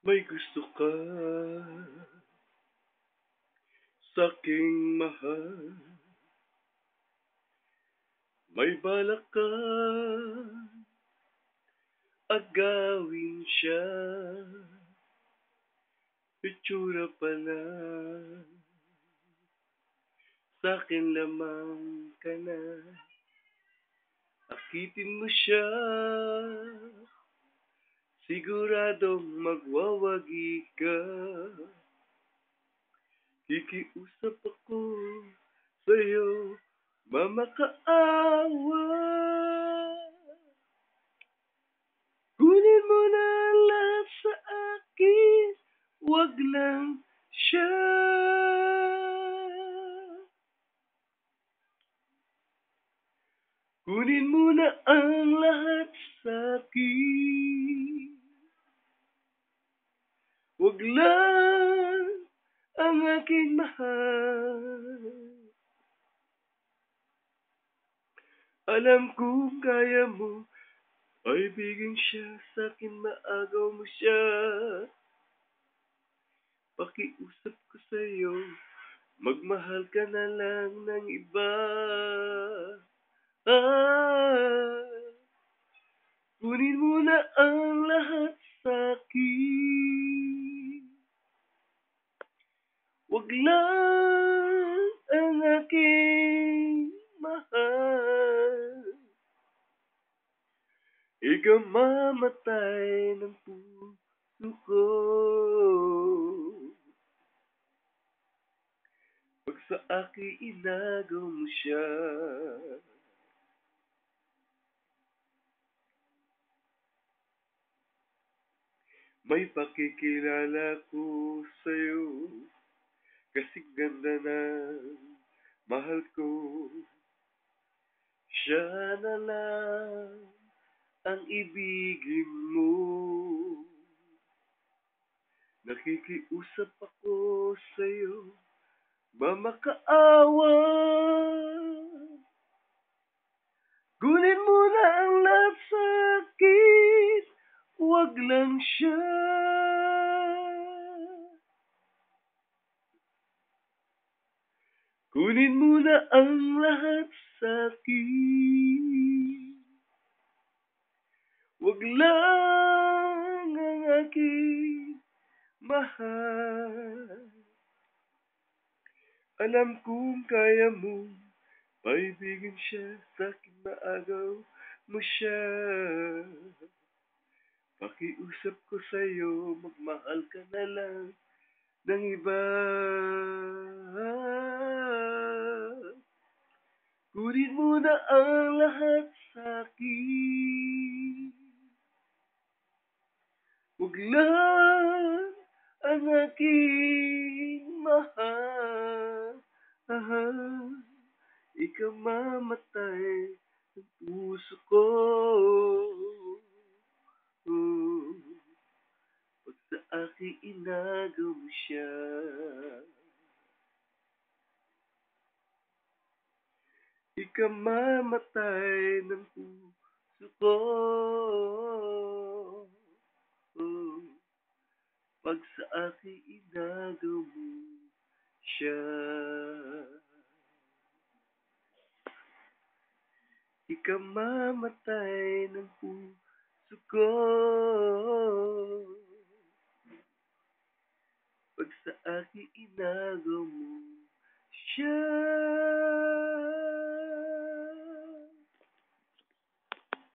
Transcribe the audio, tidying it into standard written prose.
May gusto ka sa'king mahal. May balak ka agawin siya. Itsura pa lang sa'kin lamang ka na. Akitin mo siya, siguradong magwawagi ka. Kikiusap ako sa'yo, mamakaawa. Kunin mo na lahat sa akin, wag lang siya. Kunin mo na ang lahat sa akin, wag lang ang aking mahal. Alam kong kaya mo, paibigin siya sa'kin, maagaw mo siya. Pakiusap ko sa'yo, magmahal ka na lang ng iba. Kunin mo na ang lahat sa'kin, wag lang ang aking mahal. Ikaw mamatay ng puso ko pag sa akin inagaw mo siya. May pakikilala ko sa'yo, kasi ganda ng mahal ko. Siya na lang ang ibigin mo. Nakikiusap ako sa'yo, mamakaawa. Kunin mo na ang lahat sa'kin, wag lang siya. Kunin mo na ang lahat sa'kin, wag lang ang aking mahal. Alam kong kaya mo, paibigin siya sa'kin, maagaw mo siya. Pakiusap ko sa'yo, magmahal ka na lang ng iba. Kunin mo na ang lahat sa'kin, wag lang ang aking mahal. Ikaw mamatay ng puso ko pag sa akin inagaw mo siya. Ikaw mamatay ng puso ko pag sa akin inagaw mo siya. Ikaw mamatay ng puso ko pag sa akin inagaw mo siya.